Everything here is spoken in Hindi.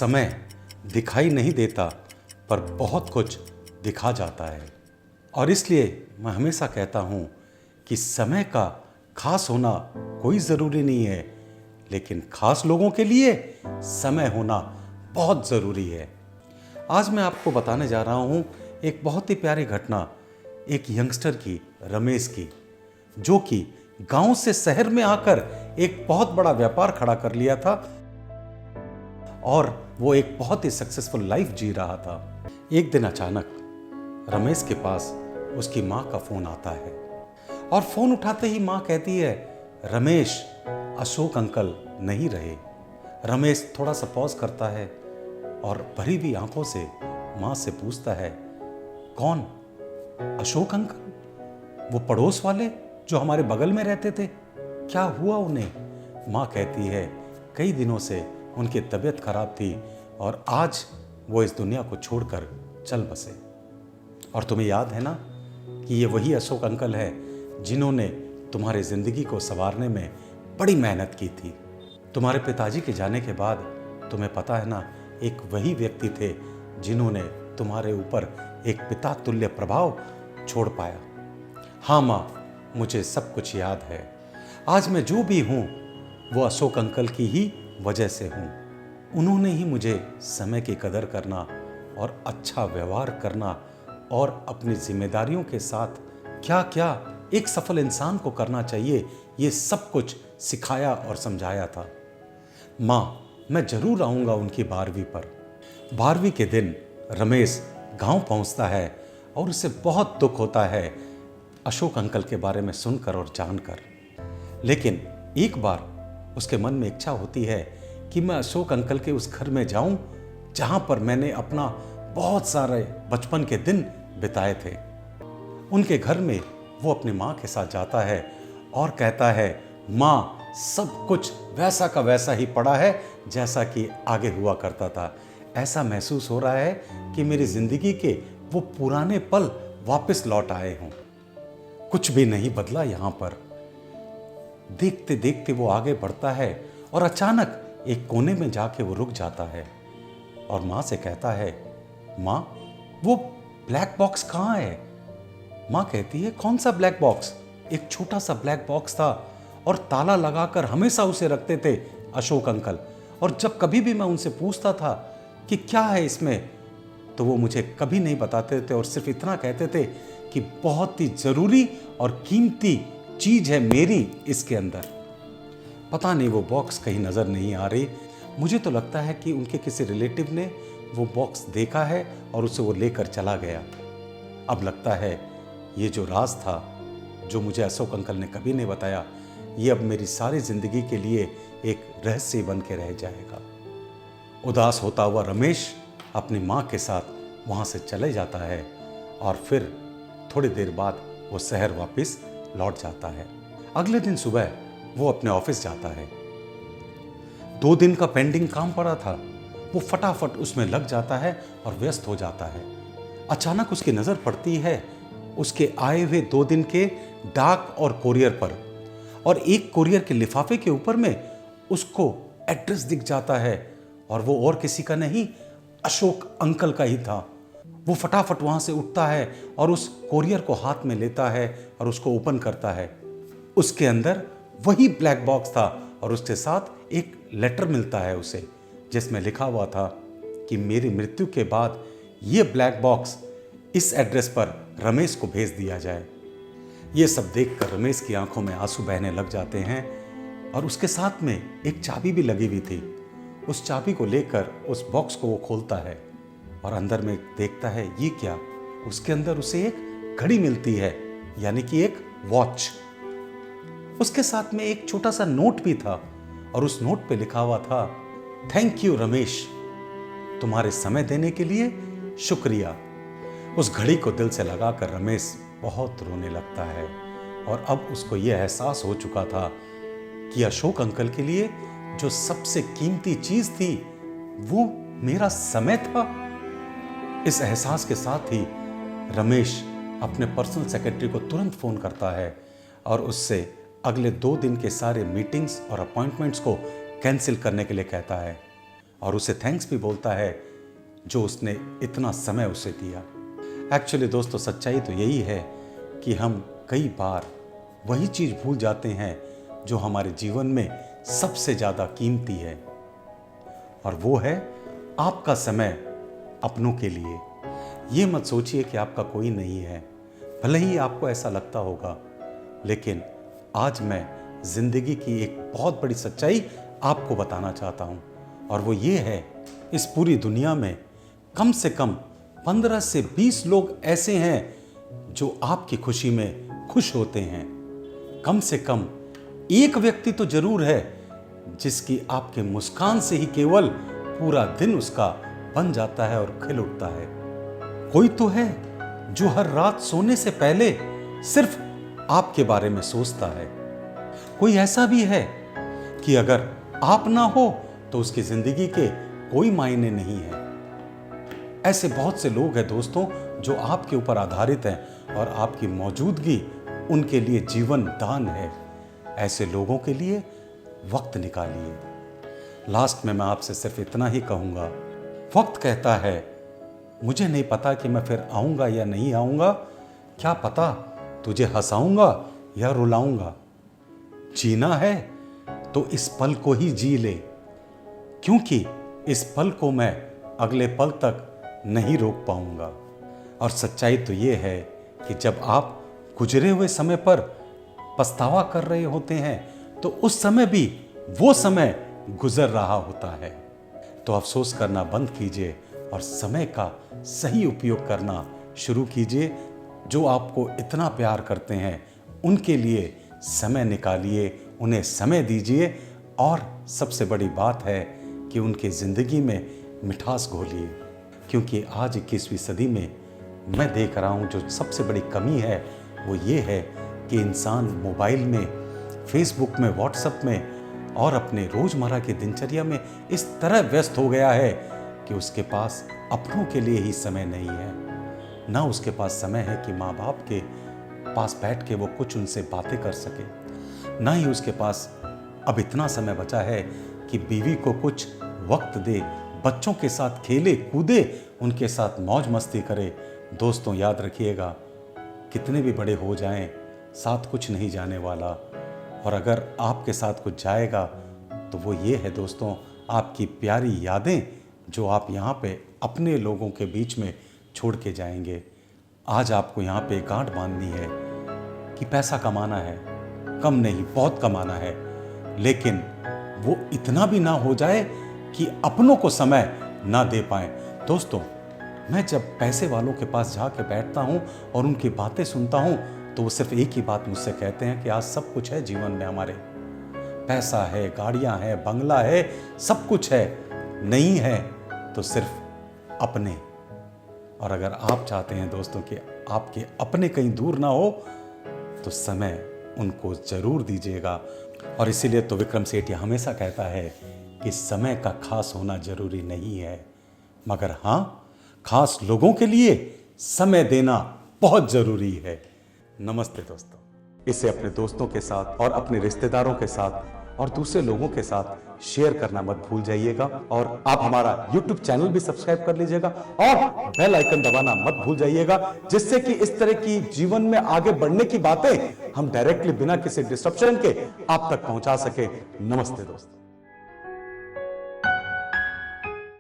समय दिखाई नहीं देता पर बहुत कुछ दिखा जाता है। और इसलिए मैं हमेशा कहता हूँ कि समय का खास होना कोई ज़रूरी नहीं है, लेकिन खास लोगों के लिए समय होना बहुत ज़रूरी है। आज मैं आपको बताने जा रहा हूँ एक बहुत ही प्यारी घटना एक यंगस्टर की, रमेश की, जो कि गांव से शहर में आकर एक बहुत बड़ा व्यापार खड़ा कर लिया था और वो एक बहुत ही सक्सेसफुल लाइफ जी रहा था। एक दिन अचानक रमेश के पास उसकी माँ का फोन आता है और फोन उठाते ही माँ कहती है, रमेश, अशोक अंकल नहीं रहे। रमेश थोड़ा सा पॉज करता है और भरी हुई आंखों से माँ से पूछता है, कौन? अशोक अंकल? वो पड़ोस वाले जो हमारे बगल में रहते थे, क्या हुआ उन्हें? माँ कहती है, कई दिनों से उनकी तबीयत खराब थी और आज वो इस दुनिया को छोड़कर चल बसे। और तुम्हें याद है ना कि ये वही अशोक अंकल है जिन्होंने तुम्हारी ज़िंदगी को संवारने में बड़ी मेहनत की थी। तुम्हारे पिताजी के जाने के बाद तुम्हें पता है ना, एक वही व्यक्ति थे जिन्होंने तुम्हारे ऊपर एक पिता तुल्य प्रभाव छोड़ पाया। हाँ माँ, मुझे सब कुछ याद है। आज मैं जो भी हूँ वो अशोक अंकल की ही वजह से हूँ। उन्होंने ही मुझे समय की कदर करना और अच्छा व्यवहार करना और अपनी जिम्मेदारियों के साथ क्या क्या एक सफल इंसान को करना चाहिए, ये सब कुछ सिखाया और समझाया था। माँ, मैं जरूर आऊँगा उनकी 12वीं पर। 12वीं के दिन रमेश गांव पहुँचता है और उसे बहुत दुख होता है अशोक अंकल के बारे में सुनकर और जानकर। लेकिन एक बार उसके मन में इच्छा होती है कि मैं अशोक अंकल के उस घर में जाऊं जहां पर मैंने अपना बहुत सारे बचपन के दिन बिताए थे। उनके घर में वो अपनी माँ के साथ जाता है और कहता है, माँ, सब कुछ वैसा का वैसा ही पड़ा है जैसा कि आगे हुआ करता था। ऐसा महसूस हो रहा है कि मेरी जिंदगी के वो पुराने पल वापस लौट आए हों। कुछ भी नहीं बदला यहाँ पर। देखते देखते वो आगे बढ़ता है और अचानक एक कोने में जाके वो रुक जाता है और माँ से कहता है, माँ, वो ब्लैक बॉक्स कहाँ है? माँ कहती है, कौन सा ब्लैक बॉक्स? एक छोटा सा ब्लैक बॉक्स था और ताला लगाकर हमेशा उसे रखते थे अशोक अंकल। और जब कभी भी मैं उनसे पूछता था कि क्या है इसमें, तो वो मुझे कभी नहीं बताते थे और सिर्फ इतना कहते थे कि बहुत ही जरूरी और कीमती चीज है मेरी इसके अंदर। पता नहीं वो बॉक्स कहीं नजर नहीं आ रही। मुझे तो लगता है कि उनके किसी रिलेटिव ने वो बॉक्स देखा है और उसे वो लेकर चला गया। अब लगता है ये जो राज था, जो मुझे अशोक अंकल ने कभी नहीं बताया, ये अब मेरी सारी जिंदगी के लिए एक रहस्य बन के रह जाएगा। उदास होता हुआ रमेश अपनी माँ के साथ वहाँ से चले जाता है और फिर थोड़ी देर बाद वो शहर वापस लौट जाता है। अगले दिन सुबह वो अपने ऑफिस जाता है। 2 दिन का पेंडिंग काम पड़ा था, वो फटाफट उसमें लग जाता है और व्यस्त हो जाता है। अचानक उसकी नज़र पड़ती है उसके आए हुए 2 दिन के डाक और कोरियर पर, और एक कोरियर के लिफाफे के ऊपर में उसको एड्रेस दिख जाता है और वो और किसी का नहीं, अशोक अंकल का ही था। वो फटाफट वहाँ से उठता है और उस कोरियर को हाथ में लेता है और उसको ओपन करता है। उसके अंदर वही ब्लैक बॉक्स था और उसके साथ एक लेटर मिलता है उसे, जिसमें लिखा हुआ था कि मेरी मृत्यु के बाद ये ब्लैक बॉक्स इस एड्रेस पर रमेश को भेज दिया जाए। ये सब देखकर रमेश की आंखों में आंसू बहने लग जाते हैं और उसके साथ में एक चाबी भी लगी हुई थी। उस चाबी को लेकर उस बॉक्स को वो खोलता है और अंदर में देखता है, ये क्या? उसके अंदर उसे एक घड़ी मिलती है, यानी कि एक वॉच। उसके साथ में एक छोटा सा नोट भी था और उस नोट पे लिखा हुआ था, थैंक यू रमेश, तुम्हारे समय देने के लिए शुक्रिया। उस घड़ी को दिल से लगाकर रमेश बहुत रोने लगता है और अब उसको यह एहसास हो चुका था कि अशोक अंकल के लिए जो सबसे कीमती चीज थी वो मेरा समय था। इस एहसास के साथ ही रमेश अपने पर्सनल सेक्रेटरी को तुरंत फ़ोन करता है और उससे अगले 2 दिन के सारे मीटिंग्स और अपॉइंटमेंट्स को कैंसिल करने के लिए कहता है। और उसे थैंक्स भी बोलता है जो उसने इतना समय उसे दिया। एक्चुअली दोस्तों, सच्चाई तो यही है कि हम कई बार वही चीज़ भूल जाते हैं जो हमारे जीवन में सबसे ज़्यादा कीमती है, और वो है आपका समय अपनों के लिए। ये मत सोचिए कि आपका कोई नहीं है, भले ही आपको ऐसा लगता होगा, लेकिन आज मैं ज़िंदगी की एक बहुत बड़ी सच्चाई आपको बताना चाहता हूँ, और वो ये है, इस पूरी दुनिया में कम से कम 15 से 20 लोग ऐसे हैं जो आपकी खुशी में खुश होते हैं। कम से कम एक व्यक्ति तो जरूर है जिसकी आपके मुस्कान से ही केवल पूरा दिन उसका बन जाता है और खिल उठता है। कोई तो है जो हर रात सोने से पहले सिर्फ आपके बारे में सोचता है। कोई ऐसा भी है कि अगर आप ना हो तो उसकी जिंदगी के कोई मायने नहीं है। ऐसे बहुत से लोग हैं दोस्तों जो आपके ऊपर आधारित हैं और आपकी मौजूदगी उनके लिए जीवन दान है। ऐसे लोगों के लिए वक्त निकालिए। लास्ट में मैं आपसे सिर्फ इतना ही कहूँगा, वक्त कहता है मुझे नहीं पता कि मैं फिर आऊँगा या नहीं आऊँगा, क्या पता तुझे हंसाऊँगा या रुलाऊँगा। जीना है तो इस पल को ही जी ले, क्योंकि इस पल को मैं अगले पल तक नहीं रोक पाऊँगा। और सच्चाई तो ये है कि जब आप गुजरे हुए समय पर पछतावा कर रहे होते हैं तो उस समय भी वो समय गुजर रहा होता है। तो अफसोस करना बंद कीजिए और समय का सही उपयोग करना शुरू कीजिए। जो आपको इतना प्यार करते हैं उनके लिए समय निकालिए, उन्हें समय दीजिए, और सबसे बड़ी बात है कि उनकी ज़िंदगी में मिठास घोलिए। क्योंकि आज 21वीं सदी में मैं देख रहा हूँ जो सबसे बड़ी कमी है वो ये है कि इंसान मोबाइल में, फेसबुक में, व्हाट्सएप में और अपने रोज़मर्रा की दिनचर्या में इस तरह व्यस्त हो गया है कि उसके पास अपनों के लिए ही समय नहीं है। ना उसके पास समय है कि माँ बाप के पास बैठ के वो कुछ उनसे बातें कर सके, ना ही उसके पास अब इतना समय बचा है कि बीवी को कुछ वक्त दे, बच्चों के साथ खेले कूदे, उनके साथ मौज मस्ती करे। दोस्तों याद रखिएगा, कितने भी बड़े हो जाएं, साथ कुछ नहीं जाने वाला, और अगर आपके साथ कुछ जाएगा तो वो ये है दोस्तों, आपकी प्यारी यादें जो आप यहाँ पे अपने लोगों के बीच में छोड़ के जाएंगे। आज आपको यहाँ पे गांठ बांधनी है कि पैसा कमाना है, कम नहीं बहुत कमाना है, लेकिन वो इतना भी ना हो जाए कि अपनों को समय ना दे पाएं। दोस्तों, मैं जब पैसे वालों के पास जाके बैठता हूँ और उनकी बातें सुनता हूँ तो वो सिर्फ एक ही बात मुझसे कहते हैं कि आज सब कुछ है जीवन में, हमारे पैसा है, गाड़ियाँ हैं, बंगला है, सब कुछ है, नहीं है तो सिर्फ अपने। और अगर आप चाहते हैं दोस्तों कि आपके अपने कहीं दूर ना हो तो समय उनको जरूर दीजिएगा। और इसीलिए तो विक्रम सेठिया हमेशा कहता है कि समय का खास होना जरूरी नहीं है, मगर हाँ, खास लोगों के लिए समय देना बहुत जरूरी है। नमस्ते दोस्तों। इसे अपने दोस्तों के साथ और अपने रिश्तेदारों के साथ और दूसरे लोगों के साथ शेयर करना मत भूल जाइएगा। और आप हमारा YouTube चैनल भी सब्सक्राइब कर लीजिएगा और बेल आइकन दबाना मत भूल जाइएगा, जिससे कि इस तरह की जीवन में आगे बढ़ने की बातें हम डायरेक्टली बिना किसी डिस्ट्रप्शन के आप तक पहुंचा सके। नमस्ते दोस्तों।